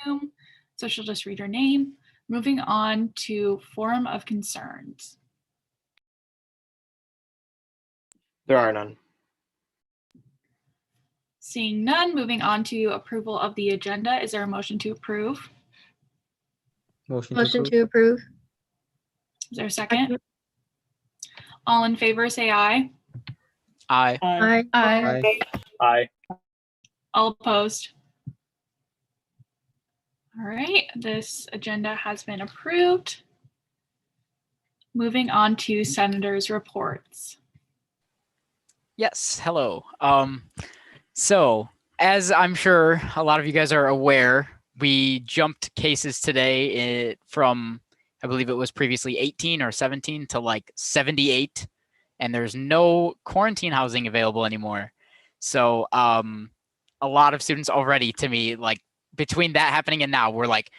Zoom, so she'll just read her name. Moving on to Forum of Concerns. There are none. Seeing none, moving on to approval of the agenda. Is there a motion to approve? Motion to approve. Is there a second? All in favor, say aye. Aye. Aye. Aye. Aye. All opposed? All right, this agenda has been approved. Moving on to senators' reports. Yes, hello. So as I'm sure a lot of you guys are aware, we jumped cases today from, I believe it was previously 18 or 17 to like 78, and there's no quarantine housing available anymore. So a lot of students already, to me, like between that happening and now, we're like,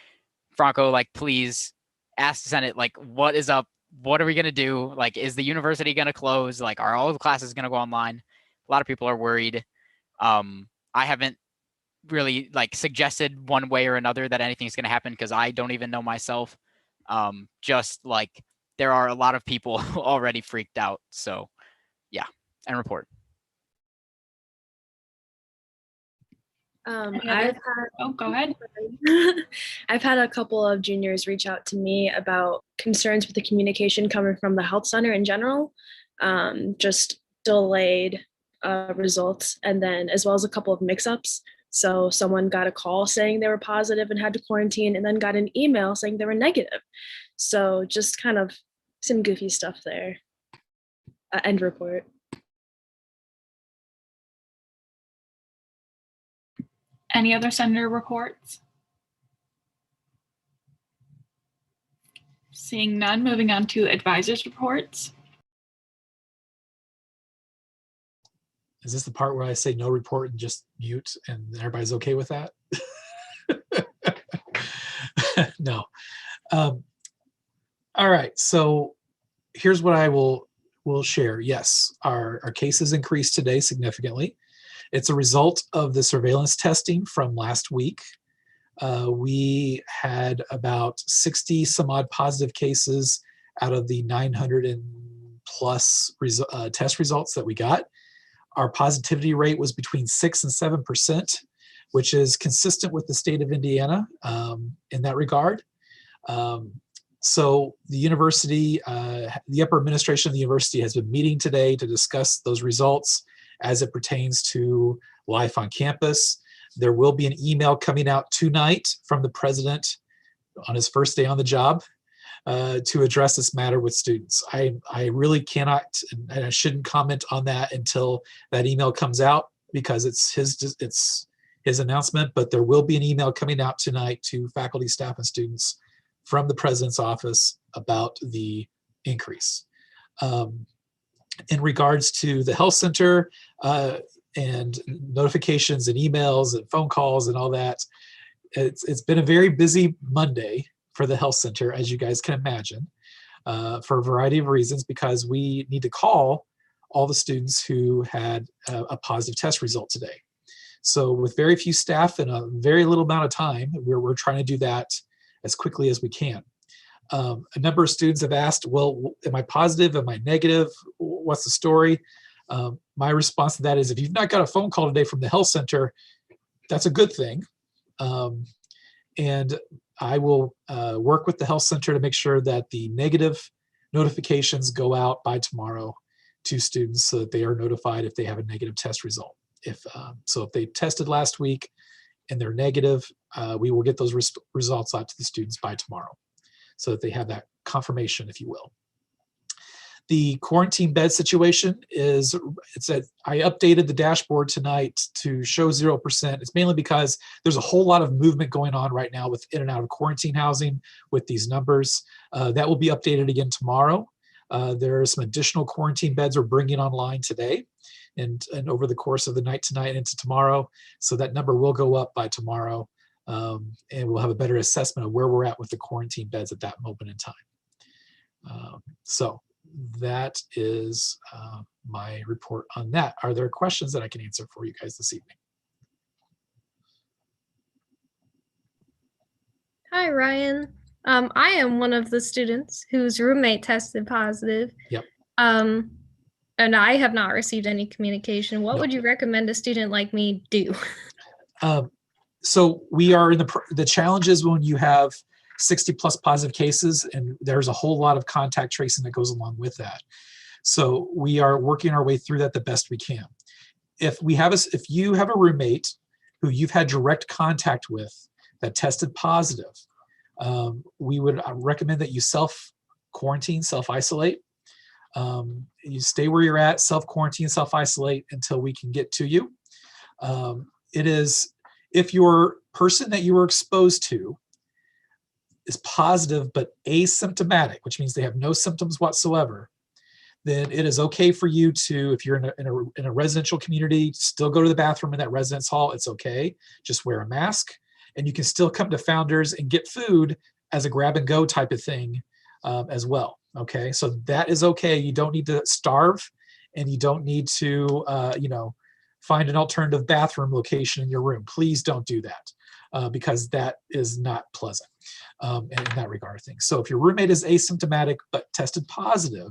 Franco, like, please ask the Senate, like, what is up? What are we going to do? Like, is the university going to close? Like, are all the classes going to go online? A lot of people are worried. I haven't really like suggested one way or another that anything's going to happen because I don't even know myself. Just like there are a lot of people already freaked out. So yeah, and report. Any I've other- had, Oh, go ahead. I've had a couple of juniors reach out to me about concerns with the communication coming from the health center in general, just delayed results, and then as well as a couple of mix-ups. So someone got a call saying they were positive and had to quarantine, and then got an email saying they were negative. So just kind of some goofy stuff there. End report. Any other senator reports? Seeing none, moving on to advisors' reports. Is this the part where I say no report and just mute and everybody's okay with that? No. All right, so here's what I will share. Yes, our cases increased today significantly. It's a result of the surveillance testing from last week. We had about 60 some odd positive cases out of the 900 and plus test results that we got. Our positivity rate was between 6 and 7%, which is consistent with the state of Indiana in that regard. So the university, the upper administration of the university has been meeting today to discuss those results as it pertains to life on campus. There will be an email coming out tonight from the president on his first day on the job to address this matter with students. I really cannot, and I shouldn't comment on that until that email comes out because it's his announcement, but there will be an email coming out tonight to faculty, staff, and students from the president's office about the increase. In regards to the health center and notifications and emails and phone calls and all that, it's been a very busy Monday for the health center, as you guys can imagine, for a variety of reasons, because we need to call all the students who had a positive test result today. So with very few staff and a very little amount of time, we're trying to do that as quickly as we can. A number of students have asked, well, am I positive? Am I negative? What's the story? My response to that is, if you've not got a phone call today from the health center, that's a good thing. And I will work with the health center to make sure that the negative notifications go out by tomorrow to students so that they are notified if they have a negative test result. If they tested last week and they're negative, we will get those results out to the students by tomorrow so that they have that confirmation, if you will. The quarantine bed situation is, I updated the dashboard tonight to show 0%. It's mainly because there's a whole lot of movement going on right now with in and out of quarantine housing with these numbers. That will be updated again tomorrow. There are some additional quarantine beds we're bringing online today and over the course of the night tonight into tomorrow. So that number will go up by tomorrow. And we'll have a better assessment of where we're at with the quarantine beds at that moment in time. So that is my report on that. Are there questions that I can answer for you guys this evening? Hi, Ryan. I am one of the students whose roommate tested positive. Yep. And I have not received any communication. What No. would you recommend a student like me do? So we are in the challenges when you have 60 plus positive cases, and there's a whole lot of contact tracing that goes along with that. So we are working our way through that the best we can. If you have a roommate who you've had direct contact with that tested positive, we would recommend that you self-quarantine, self-isolate. You stay where you're at, self-quarantine, self-isolate until we can get to you. If your person that you were exposed to is positive but asymptomatic, which means they have no symptoms whatsoever, then it is okay for you to, if you're in a residential community, still go to the bathroom in that residence hall. It's okay. Just wear a mask, and you can still come to Founders and get food as a grab and go type of thing as well. Okay, so that is okay. You don't need to starve, and you don't need to, find an alternative bathroom location in your room. Please don't do that because that is not pleasant in that regard of things. So if your roommate is asymptomatic but tested positive,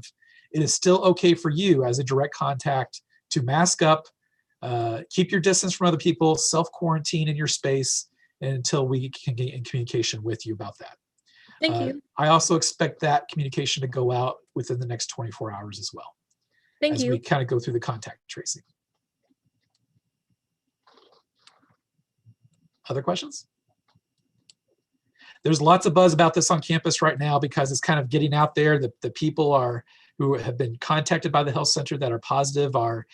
it is still okay for you as a direct contact to mask up, keep your distance from other people, self-quarantine in your space until we can get in communication with you about that. Thank you. I also expect that communication to go out within the next 24 hours as well. Thank as you. we kind of go through the contact tracing. Other questions? There's lots of buzz about this on campus right now because it's kind of getting out there. The people who have been contacted by the health center that are positive are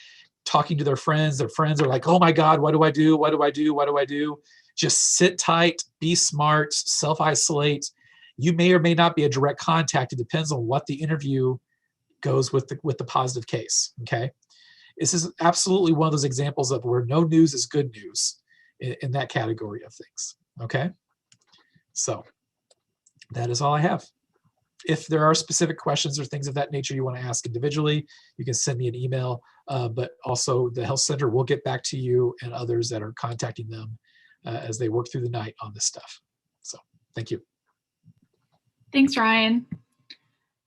talking to their friends. Their friends are like, oh my God, what do I do? What do I do? What do I do? Just sit tight, be smart, self-isolate. You may or may not be a direct contact. It depends on what the interview goes with the positive case, okay? This is absolutely one of those examples of where no news is good news in that category of things, okay? So that is all I have. If there are specific questions or things of that nature you want to ask individually, you can send me an email, but also the health center will get back to you and others that are contacting them as they work through the night on this stuff. So thank you. Thanks, Ryan.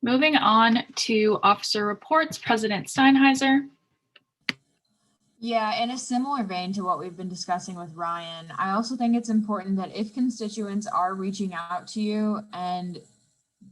Moving on to officer reports, President Steinheiser. Yeah, in a similar vein to what we've been discussing with Ryan, I also think it's important that if constituents are reaching out to you and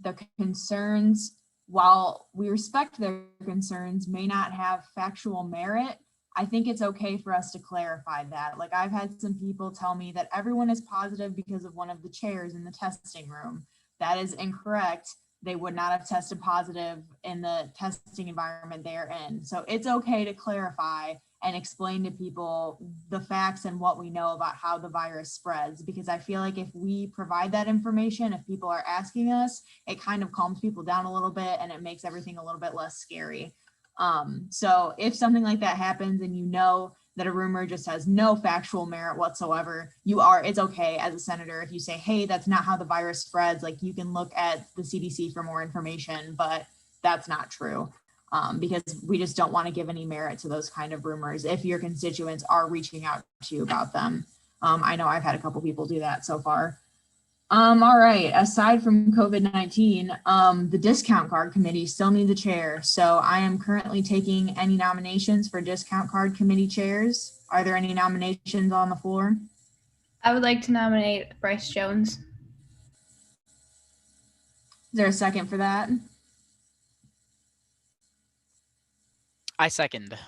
the concerns, while we respect their concerns, may not have factual merit, I think it's okay for us to clarify that. Like, I've had some people tell me that everyone is positive because of one of the chairs in the testing room. That is incorrect. They would not have tested positive in the testing environment they're in. So it's okay to clarify and explain to people the facts and what we know about how the virus spreads, because I feel like if we provide that information, if people are asking us, it kind of calms people down a little bit and it makes everything a little bit less scary. So if something like that happens and you know that a rumor just has no factual merit whatsoever, it's okay as a senator if you say, hey, that's not how the virus spreads. Like, you can look at the CDC for more information, but that's not true. Because we just don't want to give any merit to those kind of rumors if your constituents are reaching out to you about them. I know I've had a couple people do that so far. All right, aside from COVID-19, the discount card committee still needs a chair. So I am currently taking any nominations for discount card committee chairs. Are there any nominations on the floor? I would like to nominate Bryce Jones. Is there a second for that? I second.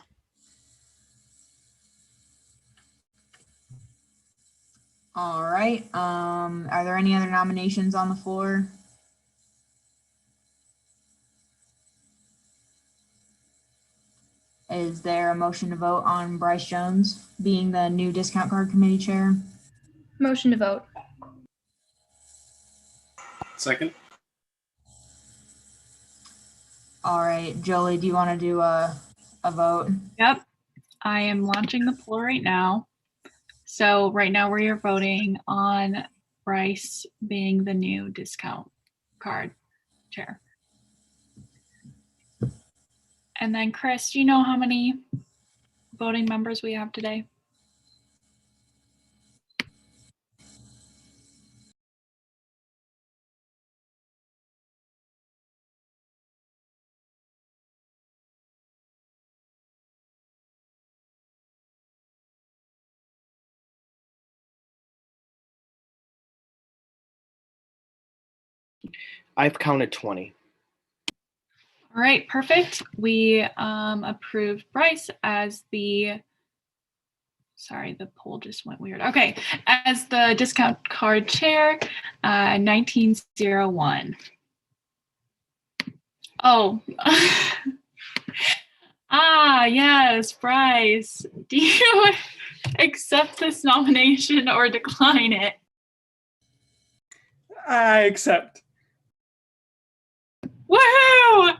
All right. Are there any other nominations on the floor? Is there a motion to vote on Bryce Jones being the new discount card committee chair? Motion to vote. Second. All right, Jolie, do you want to do a vote? Yep, I am launching the poll right now. So right now we are voting on Bryce being the new discount card chair. And then Chris, do you know how many voting members we have today? I've counted 20. All right, perfect. We approved Bryce as sorry, the poll just went weird. Okay, as the discount card chair, 1901. Oh, yes, Bryce. Do you accept this nomination or decline it? I accept. Woohoo!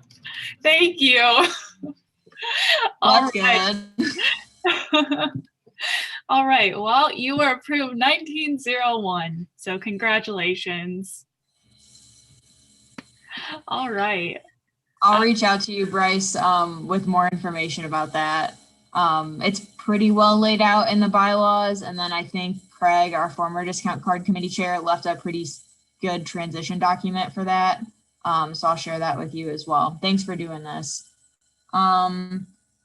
Thank you. All That's right. good. All right. Well, you were approved 1901. So congratulations. All right. I'll reach out to you, Bryce, with more information about that. It's pretty well laid out in the bylaws. And then I think Craig, our former discount card committee chair, left a pretty good transition document for that. So I'll share that with you as well. Thanks for doing this.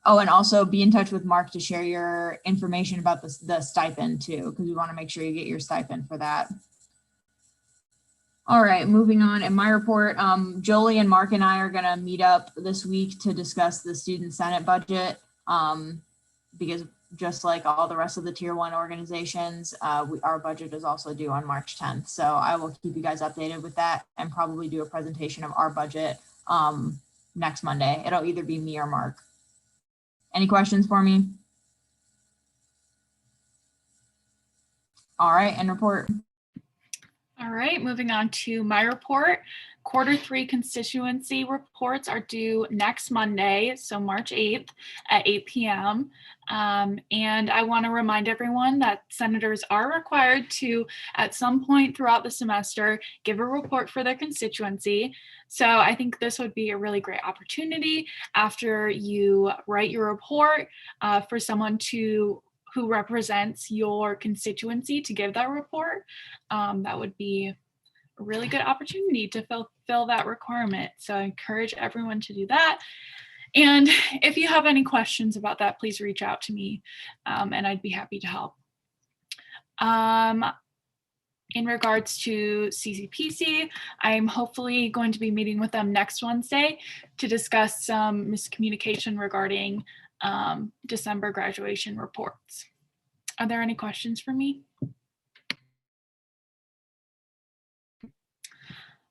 Oh, and also be in touch with Mark to share your information about the stipend too, because we want to make sure you get your stipend for that. All right, moving on. In my report, Jolie and Mark and I are going to meet up this week to discuss the Student Senate budget, because just like all the rest of the Tier 1 organizations, our budget is also due on March 10th. So I will keep you guys updated with that and probably do a presentation of our budget next Monday. It'll either be me or Mark. Any questions for me? All right, and report. All right, moving on to my report. Q3 constituency reports are due next Monday, so March 8th at 8 p.m. And I want to remind everyone that senators are required to, at some point throughout the semester, give a report for their constituency. So I think this would be a really great opportunity after you write your report for someone who represents your constituency to give that report. That would be a really good opportunity to fill that requirement. So I encourage everyone to do that. And if you have any questions about that, please reach out to me and I'd be happy to help. In regards to CCPC, I'm hopefully going to be meeting with them next Wednesday to discuss some miscommunication regarding December graduation reports. Are there any questions for me?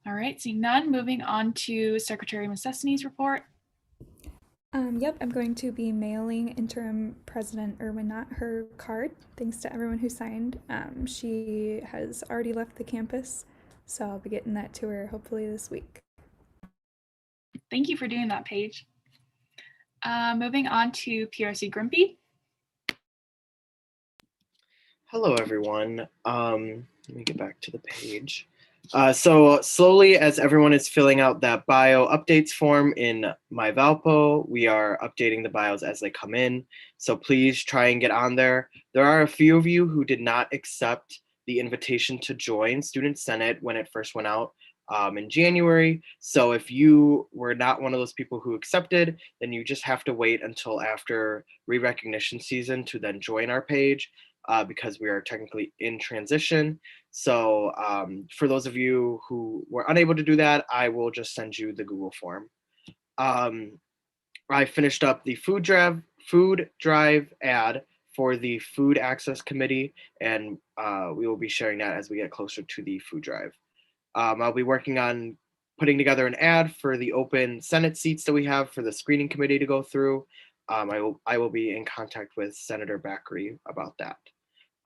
All right, seeing none, moving on to Secretary Messesny's report. Yep, I'm going to be mailing interim President Irwin Knott her card. Thanks to everyone who signed. She has already left the campus, so I'll be getting that to her hopefully this week. Thank you for doing that, Paige. Moving on to PRC Grimpy. Hello, everyone. Let me get back to the page. So slowly, as everyone is filling out that bio updates form in MyValpo, we are updating the bios as they come in. So please try and get on there. There are a few of you who did not accept the invitation to join Student Senate when it first went out in January. So if you were not one of those people who accepted, then you just have to wait until after re-recognition season to then join our page. Because we are technically in transition. So for those of you who were unable to do that, I will just send you the Google form. I finished up the food drive ad for the Food Access Committee, and we will be sharing that as we get closer to the food drive. I'll be working on putting together an ad for the open Senate seats that we have for the screening committee to go through. I will be in contact with Senator Bakri about that.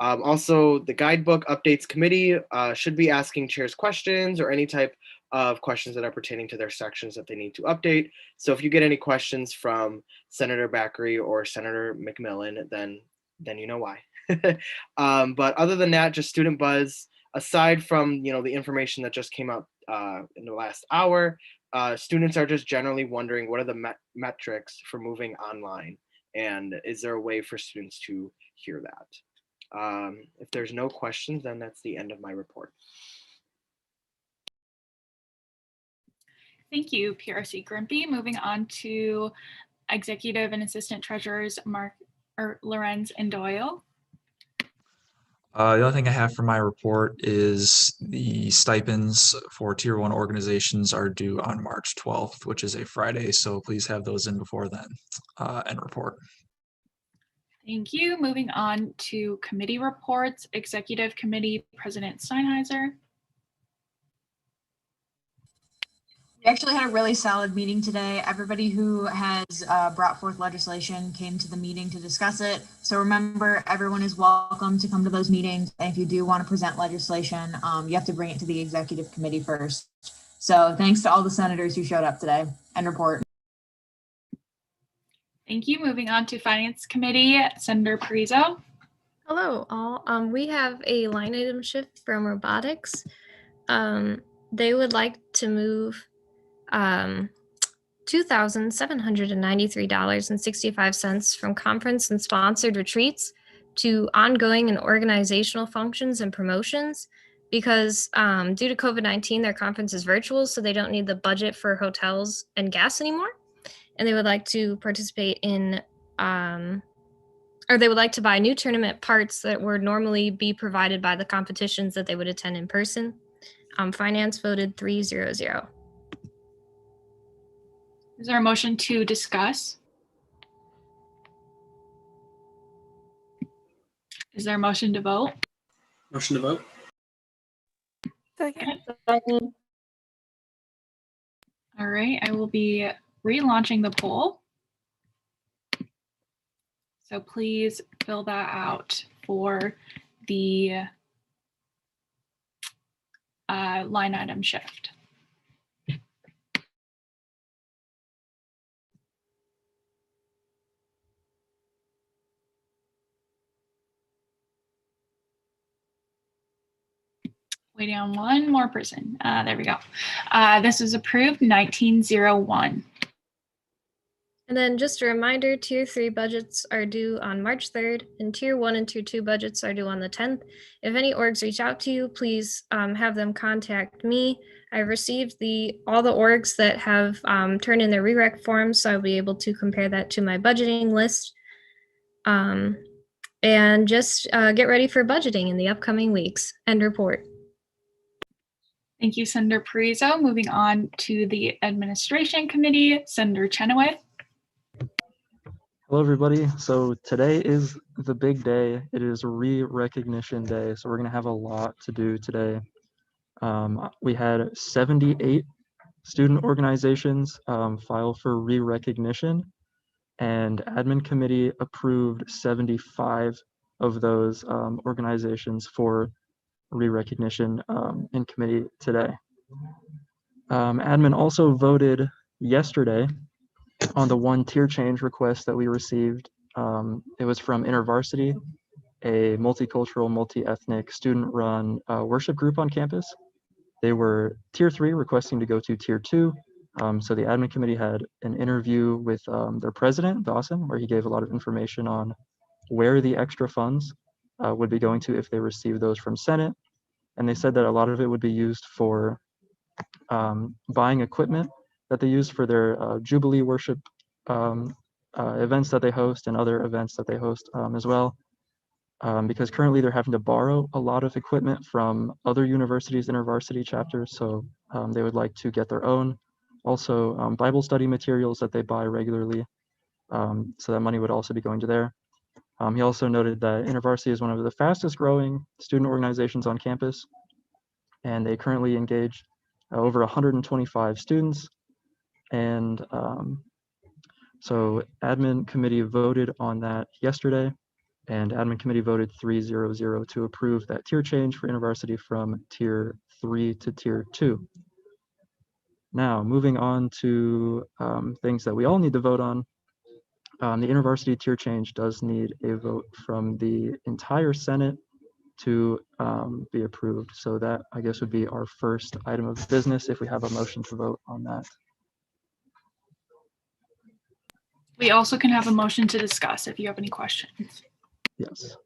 Also, the guidebook updates committee should be asking chairs questions or any type of questions that are pertaining to their sections that they need to update. So if you get any questions from Senator Bakri or Senator McMillan, then you know why. But other than that, just student buzz. Aside from the information that just came out in the last hour, students are just generally wondering what are the metrics for moving online, and is there a way for students to hear that? If there's no questions, then that's the end of my report. Thank you, PRC Grimpy. Moving on to Executive and Assistant Treasurers Lorenz and Doyle. The other thing I have for my report is the stipends for Tier 1 organizations are due on March 12th, which is a Friday, so please have those in before then. End report. Thank you. Moving on to committee reports, Executive Committee President Steinheiser. We actually had a really solid meeting today. Everybody who has brought forth legislation came to the meeting to discuss it. So remember, everyone is welcome to come to those meetings. And if you do want to present legislation, you have to bring it to the executive committee first. So thanks to all the senators who showed up today. End report. Thank you. Moving on to Finance Committee, Senator Parizo. Hello, all. We have a line item shift from robotics. They would like to move $2,793.65 from conference and sponsored retreats to ongoing and organizational functions and promotions because due to COVID-19, their conference is virtual, so they don't need the budget for hotels and gas anymore. And they would like to participate in, or they would like to buy new tournament parts that would normally be provided by the competitions that they would attend in person. Finance voted 3-0-0. Is there a motion to discuss? Is there a motion to vote? Motion to vote. Second. All right, I will be relaunching the poll. So please fill that out for the line item shift. Waiting on one more person. There we go. This was approved 1901. And then just a reminder, Tier 3 budgets are due on March 3rd, and Tier 1 and Tier 2 budgets are due on the 10th. If any orgs reach out to you, please have them contact me. I've received all the orgs that have turned in their REREC forms, so I'll be able to compare that to my budgeting list. And just get ready for budgeting in the upcoming weeks. End report. Thank you, Senator Parizo. Moving on to the Administration Committee, Senator Chenoweth. Hello, everybody. So today is the big day. It is Re-Recognition Day. So we're going to have a lot to do today. We had 78 student organizations file for re-recognition, and Admin Committee approved 75 of those organizations for re-recognition in committee today. Admin also voted yesterday on the one tier change request that we received. It was from InterVarsity, a multicultural, multi-ethnic student-run worship group on campus. They were Tier 3 requesting to go to Tier 2. So the Admin Committee had an interview with their president, Dawson, where he gave a lot of information on where the extra funds would be going to if they received those from Senate. And they said that a lot of it would be used for buying equipment that they use for their Jubilee worship events that they host and other events that they host as well. Because currently they're having to borrow a lot of equipment from other universities' InterVarsity chapters, so they would like to get their own. Also, Bible study materials that they buy regularly, so that money would also be going to there. He also noted that InterVarsity is one of the fastest growing student organizations on campus, and they currently engage over 125 students. And so Admin Committee voted on that yesterday, and Admin Committee voted 3-0-0 to approve that tier change for InterVarsity from Tier 3 to Tier 2. Now, moving on to things that we all need to vote on. The InterVarsity tier change does need a vote from the entire Senate to be approved. So that, I guess, would be our first item of business if we have a motion to vote on that. We also can have a motion to discuss if you have any questions. Yes. Is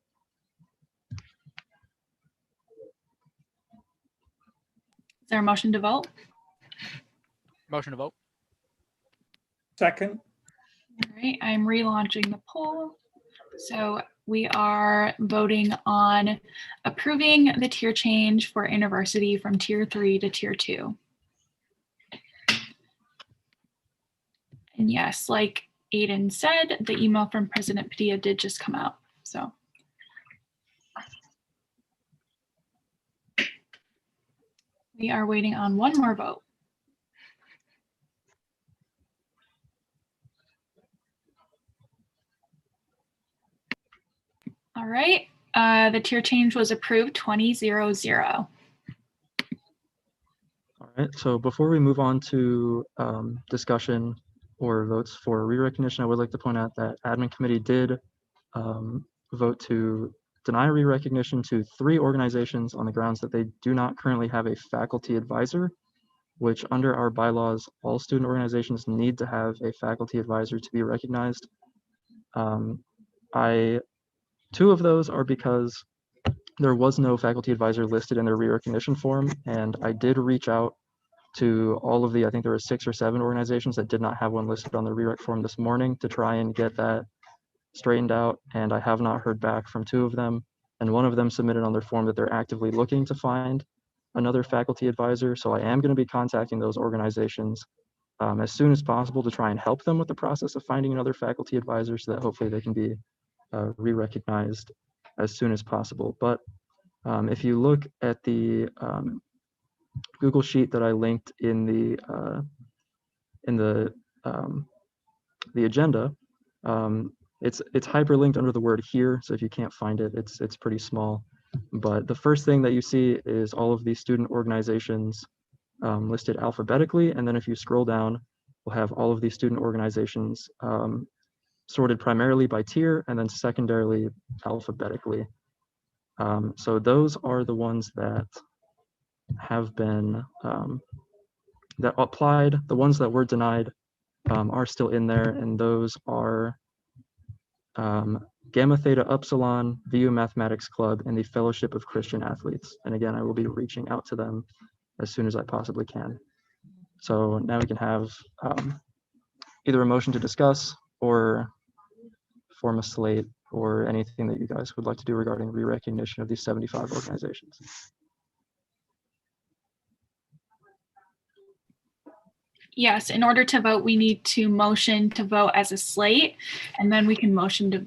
there a motion to vote? Motion to vote. Second. All right, I'm relaunching the poll. So we are voting on approving the tier change for InterVarsity from tier 3 to tier 2. And yes, like Aiden said, the email from President Padilla did just come out. So we are waiting on one more vote. All right, the tier change was approved 20-0-0. All right, so before we move on to discussion or votes for re-recognition, I would like to point out that admin committee did vote to deny re-recognition to 3 organizations on the grounds that they do not currently have a faculty advisor, which under our bylaws, all student organizations need to have a faculty advisor to be recognized. 2 of those are because there was no faculty advisor listed in their re-recognition form, and I did reach out to all of the, I think there were 6 or 7 organizations that did not have one listed on the re-rec form this morning to try and get that straightened out, and I have not heard back from 2 of them, and one of them submitted on their form that they're actively looking to find another faculty advisor. So I am going to be contacting those organizations as soon as possible to try and help them with the process of finding another faculty advisor so that hopefully they can be re-recognized as soon as possible. But if you look at the Google Sheet that I linked in the agenda, it's hyperlinked under the word here. So if you can't find it, it's pretty small. But the first thing that you see is all of these student organizations listed alphabetically. And then if you scroll down, we'll have all of these student organizations sorted primarily by tier and then secondarily alphabetically. So those are the ones that have been, that applied. The ones that were denied are still in there, and those are Gamma Theta Upsilon, VU Mathematics Club, and the Fellowship of Christian Athletes. And again, I will be reaching out to them as soon as I possibly can. So now we can have either a motion to discuss or form a slate or anything that you guys would like to do regarding re-recognition of these 75 organizations. Yes, in order to vote, we need to motion to vote as a slate, and then we can motion to,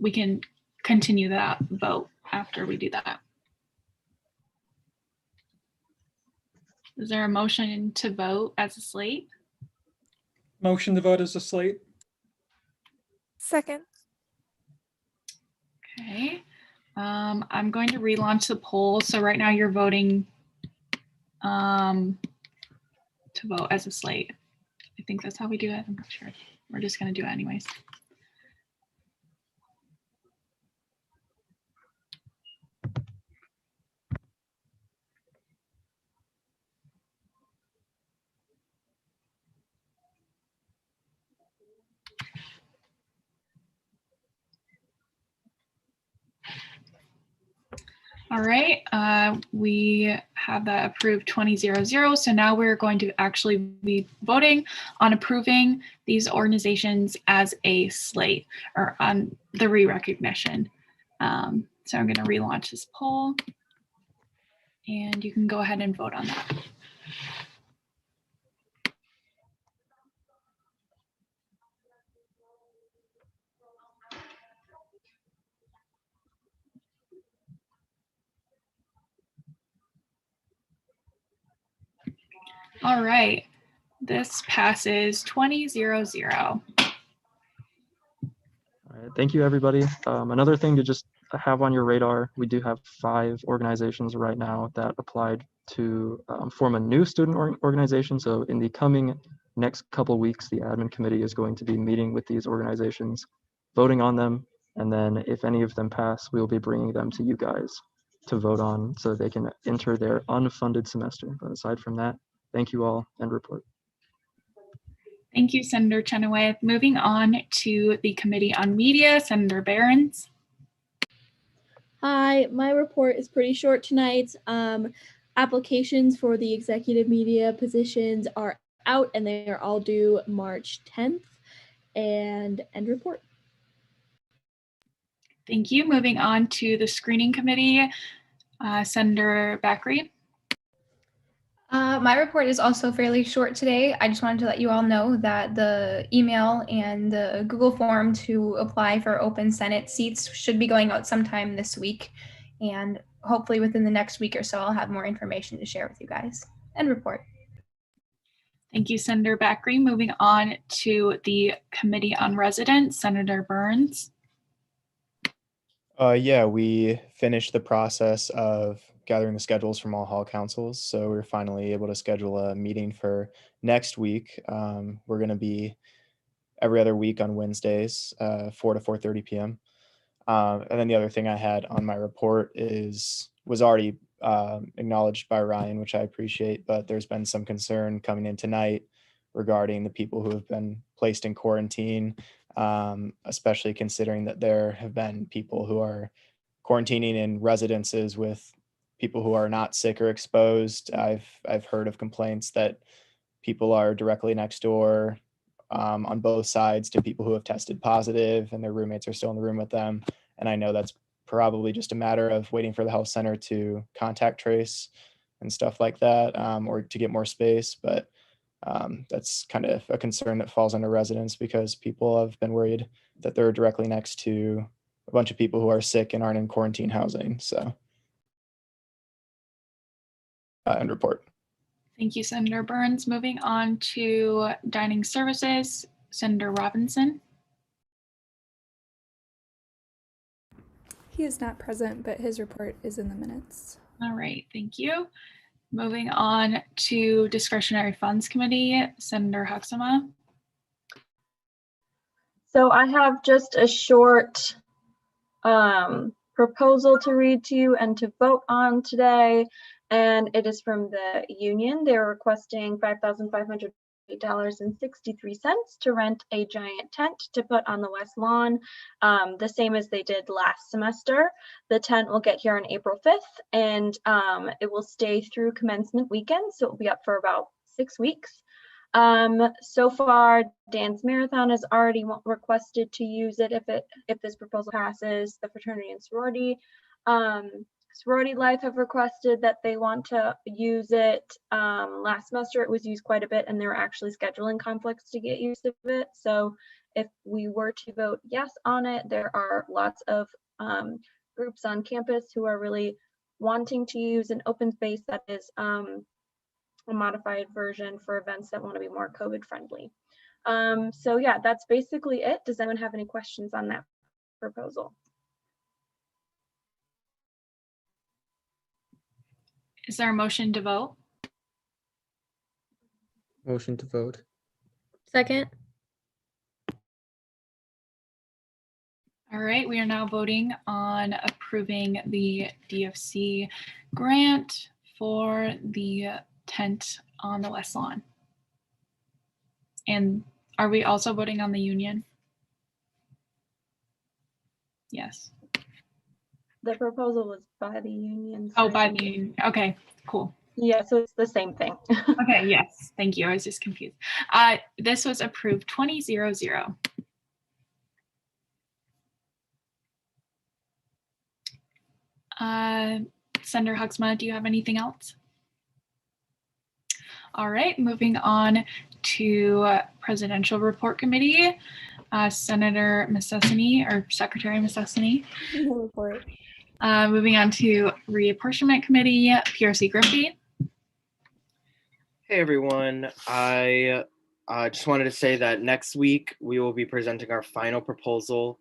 we can continue that vote after we do that. Is there a motion to vote as a slate? Motion to vote as a slate. Second. Okay, I'm going to relaunch the poll. So right now you're voting to vote as a slate. I think that's how we do it. I'm not sure. We're just going to do it anyways. All right, we have that approved 20-0-0. So now we're going to actually be voting on approving these organizations as a slate or on the re-recognition. So I'm going to relaunch this poll and you can go ahead and vote on that. All right, this passes 20-0-0. All right, thank you, everybody. Another thing to just have on your radar, we do have 5 organizations right now that applied to form a new student organization. So in the coming next couple of weeks, the admin committee is going to be meeting with these organizations, voting on them, and then if any of them pass, we'll be bringing them to you guys to vote on so they can enter their unfunded semester. But aside from that, thank you all, and report. Thank you, Senator Chenoweth. Moving on to the Committee on Media, Senator Behrens. Hi, my report is pretty short tonight. Applications for the executive media positions are out and they are all due March 10th. And end report. Thank you. Moving on to the screening committee, Senator Bakri. My report is also fairly short today. I just wanted to let you all know that the email and the Google form to apply for open Senate seats should be going out sometime this week. And hopefully within the next week or so, I'll have more information to share with you guys and report. Thank you, Senator Bakri. Moving on to the Committee on Residents, Senator Burns. Yeah, we finished the process of gathering the schedules from all hall councils. So we're finally able to schedule a meeting for next week. We're going to be every other week on Wednesdays, 4 to 4:30 p.m. And then the other thing I had on my report was already acknowledged by Ryan, which I appreciate, but there's been some concern coming in tonight regarding the people who have been placed in quarantine, especially considering that there have been people who are quarantining in residences with people who are not sick or exposed. I've heard of complaints that people are directly next door on both sides to people who have tested positive and their roommates are still in the room with them. And I know that's probably just a matter of waiting for the health center to contact trace and stuff like that, or to get more space. But that's kind of a concern that falls under residents because people have been worried that they're directly next to a bunch of people who are sick and aren't in quarantine housing. So, end report. Thank you, Senator Burns. Moving on to dining services, Senator Robinson. He is not present, but his report is in the minutes. All right, thank you. Moving on to Discretionary Funds Committee, Senator Huxama. So I have just a short proposal to read to you and to vote on today. And it is from the union. They're requesting $5,508.63 to rent a giant tent to put on the west lawn, the same as they did last semester. The tent will get here on April 5th and it will stay through commencement weekend. So it will be up for about 6 weeks. So far, Dance Marathon has already requested to use it if this proposal passes. The fraternity and sorority Life have requested that they want to use it. Last semester it was used quite a bit and there were actually scheduling conflicts to get use of it. So if we were to vote yes on it, there are lots of groups on campus who are really wanting to use an open space that is a modified version for events that want to be more COVID friendly. So yeah, that's basically it. Does anyone have any questions on that proposal? Is there a motion to vote? Motion to vote. Second. All right, we are now voting on approving the DFC grant for the tent on the West Lawn. And are we also voting on the union? Yes. The proposal was by the union. Oh, by the union. Okay, cool. Yeah, so it's the same thing. Okay, yes, thank you. I was just confused. This was approved 20-0-0. Senator Huxma, do you have anything else? All right, moving on to Presidential Report Committee. Senator Missessini or Secretary Missessini. No report. Moving on to Reapportionment Committee, PRC Griffey. Hey everyone, I just wanted to say that next week we will be presenting our final proposal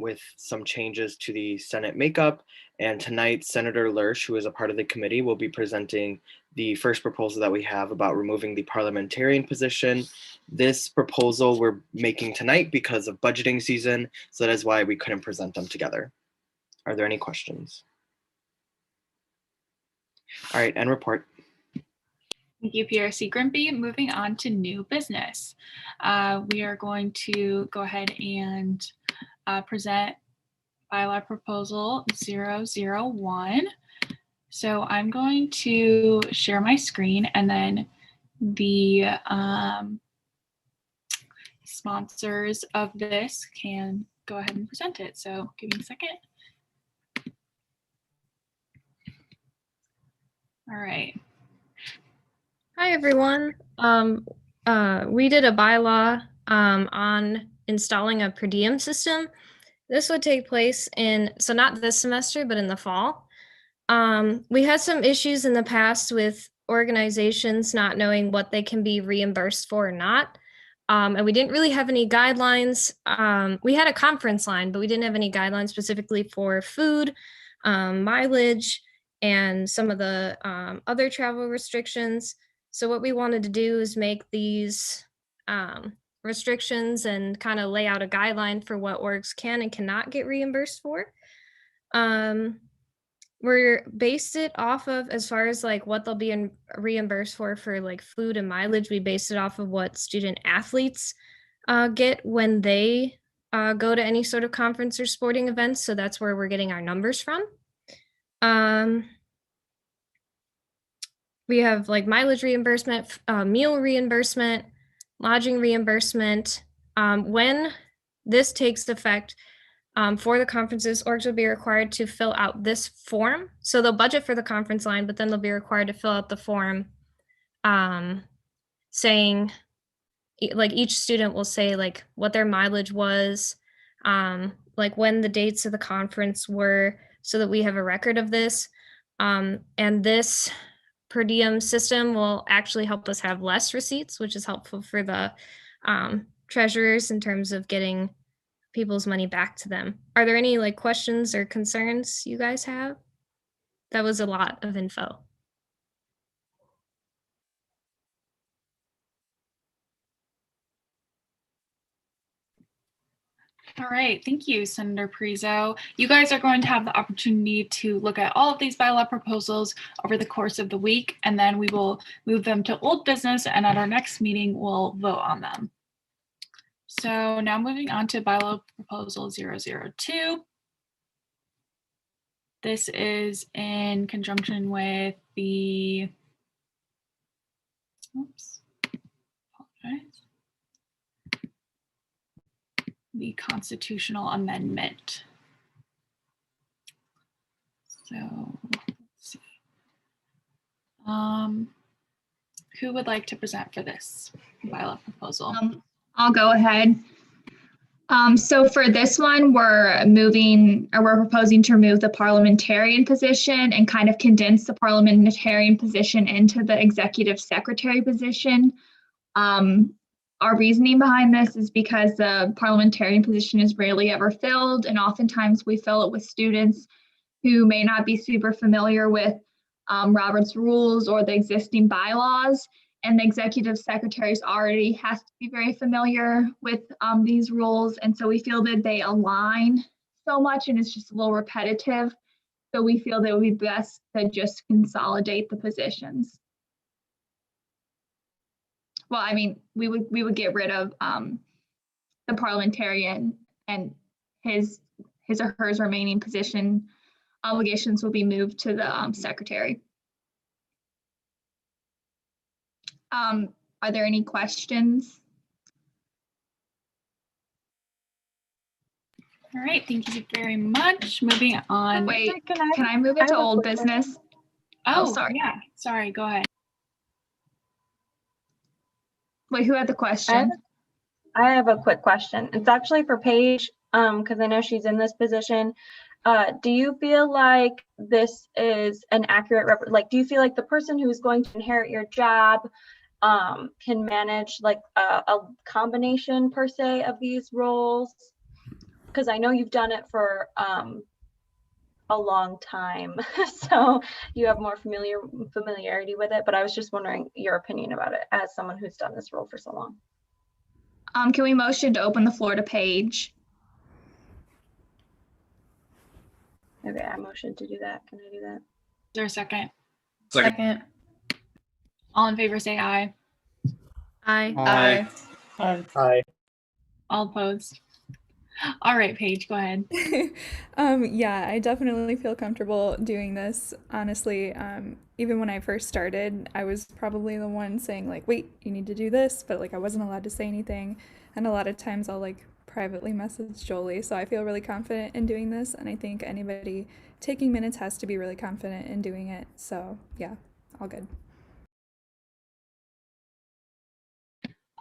with some changes to the Senate makeup. And tonight, Senator Lersch, who is a part of the committee, will be presenting the first proposal that we have about removing the parliamentarian position. This proposal we're making tonight because of budgeting season, so that is why we couldn't present them together. Are there any questions? All right, end report. Thank you, PRC Grimpy. Moving on to new business. We are going to go ahead and present bylaw proposal 001. So I'm going to share my screen and then the sponsors of this can go ahead and present it. So give me a second. All right. Hi, everyone. We did a bylaw on installing a per diem system. This would take place so not this semester, but in the fall. We had some issues in the past with organizations not knowing what they can be reimbursed for or not. And we didn't really have any guidelines. We had a conference line, but we didn't have any guidelines specifically for food, mileage, and some of the other travel restrictions. So what we wanted to do is make these restrictions and kind of lay out a guideline for what orgs can and cannot get reimbursed for. We're based it off of, as far as like what they'll be reimbursed for like food and mileage, we based it off of what student athletes get when they go to any sort of conference or sporting events. So that's where we're getting our numbers from. We have like mileage reimbursement, meal reimbursement, lodging reimbursement. When this takes effect for the conferences, orgs will be required to fill out this form. So they'll budget for the conference line, but then they'll be required to fill out the form saying, like each student will say like what their mileage was, like when the dates of the conference were, so that we have a record of this. And this per diem system will actually help us have less receipts, which is helpful for the treasurers in terms of getting people's money back to them. Are there any like questions or concerns you guys have? That was a lot of info. All right, thank you, Senator Parizo. You guys are going to have the opportunity to look at all of these bylaw proposals over the course of the week, and then we will move them to old business, and at our next meeting, we'll vote on them. So now moving on to bylaw proposal 002. This is in conjunction with the, oops, apologize. The constitutional amendment. So let's see. Who would like to present for this bylaw proposal? I'll go ahead. So for this one, we're proposing to remove the parliamentarian position and kind of condense the parliamentarian position into the executive secretary position. Our reasoning behind this is because the parliamentarian position is rarely ever filled, and oftentimes we fill it with students who may not be super familiar with Robert's rules or the existing bylaws, and the executive secretaries already has to be very familiar with these rules, and so we feel that they align so much and it's just a little repetitive. So we feel that it would be best to just consolidate the positions. Well, I mean, we would get rid of the parliamentarian, and his or hers remaining position obligations will be moved to the secretary. Are there any questions? All right, thank you very much. Moving on. Wait, can I move it to old business? Oh, sorry. Yeah, sorry, go ahead. Wait, who had the question? I have a quick question. It's actually for Paige, because I know she's in this position. Do you feel like this is an accurate, do you feel like the person who's going to inherit your job can manage like a combination per se of these roles? Because I know you've done it for a long time, so you have more familiarity with it, but I was just wondering your opinion about it as someone who's done this role for so long. Can we motion to open the floor to Paige? Okay, I motion to do that. Can I do that? Is there a second? Second. All in favor say aye. Aye. Aye. Aye. Aye. All opposed? All right, Paige, go ahead. Yeah, I definitely feel comfortable doing this. Honestly, even when I first started, I was probably the one saying like, wait, you need to do this, but like I wasn't allowed to say anything. And a lot of times I'll like privately messaged Jolie. So I feel really confident in doing this. And I think anybody taking minutes has to be really confident in doing it. So yeah, all good.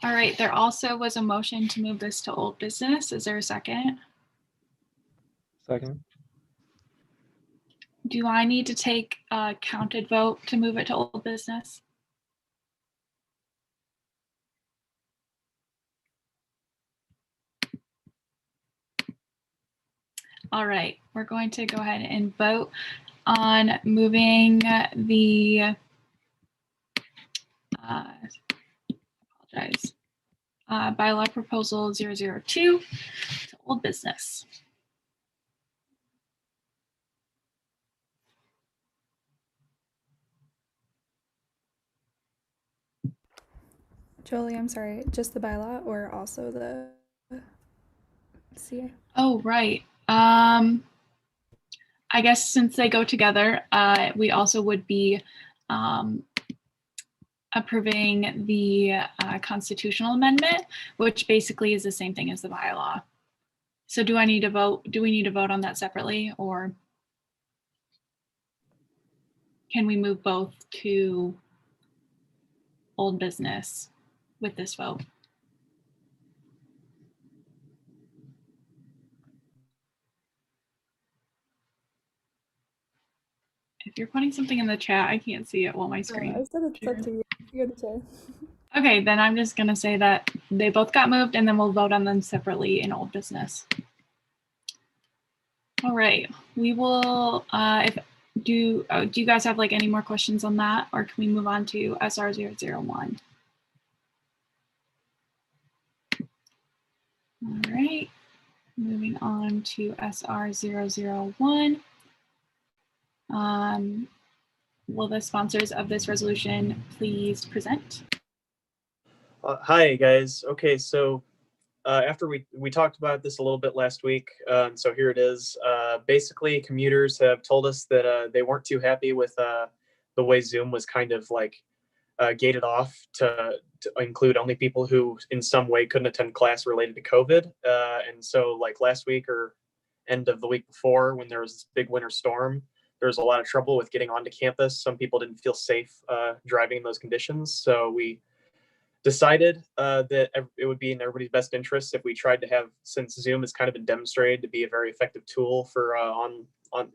All right, there also was a motion to move this to old business. Is there a second? Second. Do I need to take a counted vote to move it to old business? All right, we're going to go ahead and vote on moving the bylaw proposal 002 to old business. Jolie, I'm sorry, just the bylaw or also the CA? Oh, right. I guess since they go together, we also would be approving the constitutional amendment, which basically is the same thing as the bylaw. So do I need to vote? Do we need to vote on that separately, or can we move both to old business with this vote? If you're putting something in the chat, I can't see it while my screen. I said it's up to you. You're the chair. Okay, then I'm just gonna say that they both got moved and then we'll vote on them separately in old business. All right, we will, do you guys have like any more questions on that, or can we move on to SR 001? All right, moving on to SR 001. Will the sponsors of this resolution please present? Hi guys. Okay, so after we talked about this a little bit last week, so here it is. Basically, commuters have told us that they weren't too happy with the way Zoom was kind of like gated off to include only people who in some way couldn't attend class related to COVID. And so like last week or end of the week before, when there was this big winter storm, there was a lot of trouble with getting onto campus. Some people didn't feel safe driving in those conditions. So we decided that it would be in everybody's best interest if we tried to have, since Zoom has kind of been demonstrated to be a very effective tool for on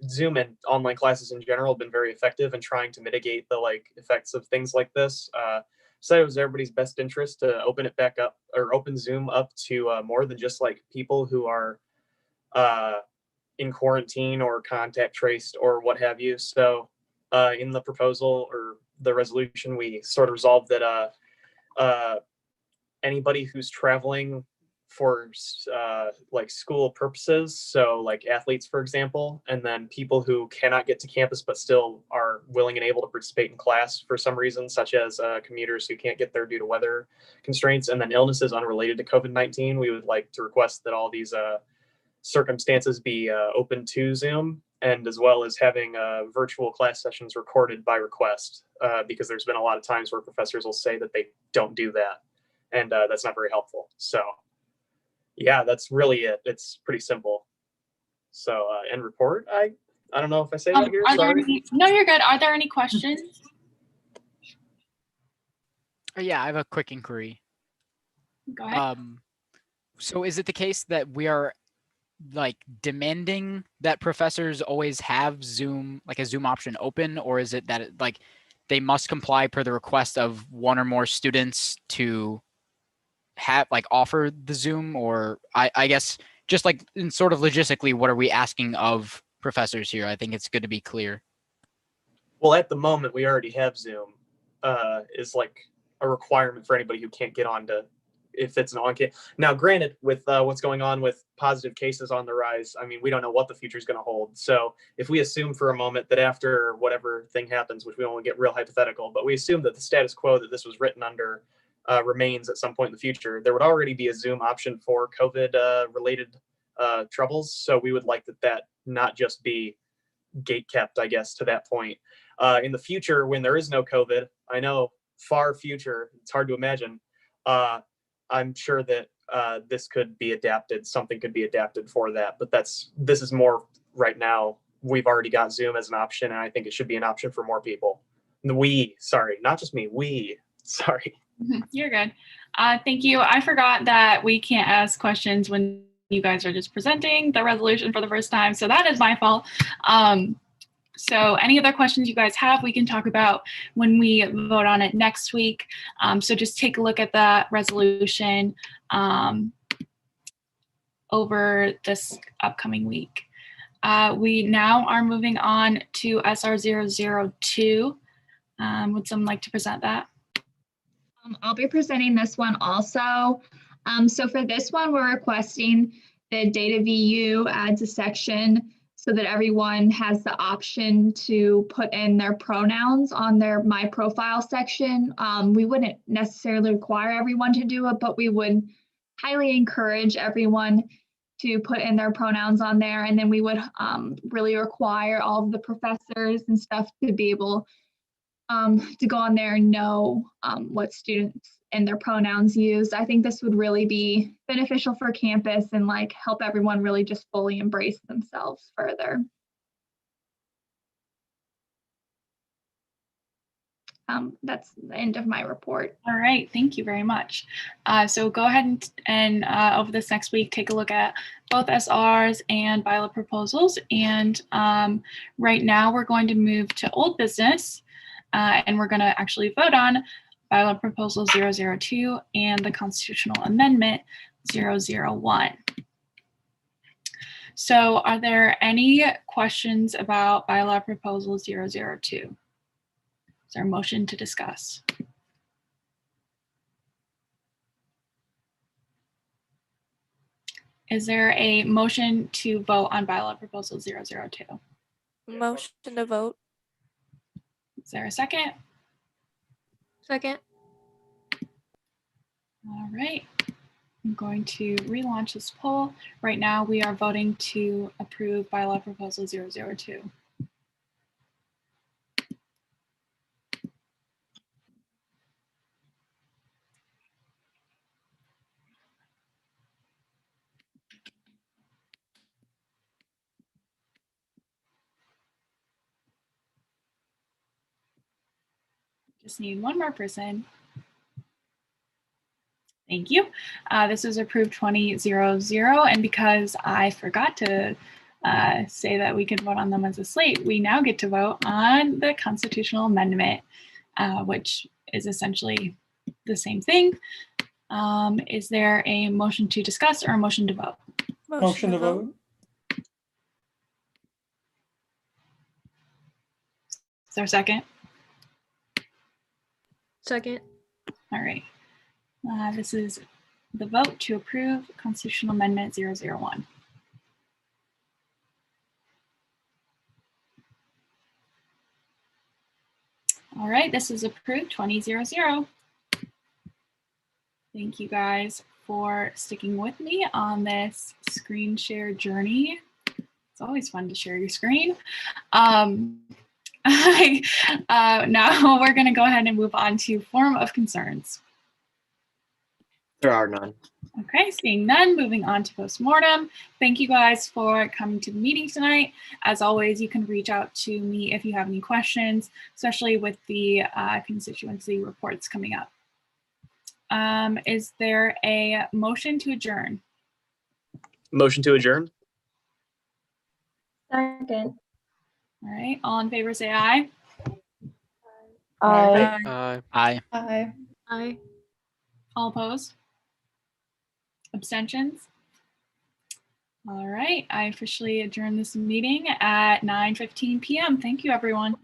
Zoom, and online classes in general have been very effective in trying to mitigate the like effects of things like this. So it was everybody's best interest to open it back up, or open Zoom up to more than just like people who are in quarantine or contact traced or what have you. So in the proposal or the resolution, we sort of resolved that anybody who's traveling for like school purposes, so like athletes, for example, and then people who cannot get to campus but still are willing and able to participate in class for some reason, such as commuters who can't get there due to weather constraints, and then illnesses unrelated to COVID-19, we would like to request that all these circumstances be open to Zoom, and as well as having virtual class sessions recorded by request, because there's been a lot of times where professors will say that they don't do that, and that's not very helpful. So yeah, that's really it. It's pretty simple. So end report. I don't know if I say that here. Sorry. No, you're good. Are there any questions? Yeah, I have a quick inquiry. Go ahead. So is it the case that we are like demanding that professors always have Zoom, like a Zoom option open, or is it that like they must comply per the request of one or more students to have like offer the Zoom? Or I guess just like in sort of logistically, what are we asking of professors here? I think it's good to be clear. Well, at the moment, we already have Zoom is like a requirement for anybody who can't get on to, if it's an on-campus. Now, granted, with what's going on with positive cases on the rise, I mean, we don't know what the future is going to hold. So if we assume for a moment that after whatever thing happens, which we don't want to get real hypothetical, but we assume that the status quo that this was written under remains at some point in the future, there would already be a Zoom option for COVID related troubles. So we would like that not just be gate kept, I guess, to that point. In the future, when there is no COVID, I know far future, it's hard to imagine, I'm sure that this could be adapted, something could be adapted for that. But this is more right now. We've already got Zoom as an option, and I think it should be an option for more people. Sorry, not just me, sorry. You're good. Thank you. I forgot that we can't ask questions when you guys are just presenting the resolution for the first time. So that is my fault. So any other questions you guys have, we can talk about when we vote on it next week. So just take a look at that resolution over this upcoming week. We now are moving on to SR 002. Would someone like to present that? I'll be presenting this one also. So for this one, we're requesting that Data VU adds a section so that everyone has the option to put in their pronouns on their My Profile section. We wouldn't necessarily require everyone to do it, but we would highly encourage everyone to put in their pronouns on there. And then we would really require all of the professors and stuff to be able to go on there and know what students and their pronouns use. I think this would really be beneficial for campus and like help everyone really just fully embrace themselves further. That's the end of my report. All right, thank you very much. So go ahead and over this next week, take a look at both SRs and bylaw proposals. And right now we're going to move to old business. And we're going to actually vote on bylaw proposal 002 and the constitutional amendment 001. So are there any questions about bylaw proposal 002? Is there a motion to discuss? Is there a motion to vote on bylaw proposal 002? Motion to vote. Is there a second? Second. All right. I'm going to relaunch this poll. Right now, we are voting to approve bylaw proposal 002. Just need one more person. Thank you. This is approved 20-0-0, and because I forgot to say that we could vote on them as a slate, we now get to vote on the constitutional amendment, which is essentially the same thing. Is there a motion to discuss or a motion to vote? Motion to vote. Is there a second? Second. All right. This is the vote to approve constitutional amendment 001. All right, this is approved 20-0-0. Thank you guys for sticking with me on this screen share journey. It's always fun to share your screen. Now we're going to go ahead and move on to forum of concerns. There are none. Okay, seeing none, moving on to postmortem. Thank you guys for coming to the meeting tonight. As always, you can reach out to me if you have any questions, especially with the constituency reports coming up. Is there a motion to adjourn? Motion to adjourn. Second. All right, all in favor say aye. Aye. Aye. Aye. Aye. All opposed? Abstentions? All right, I officially adjourn this meeting at 9:15 p.m. Thank you, everyone.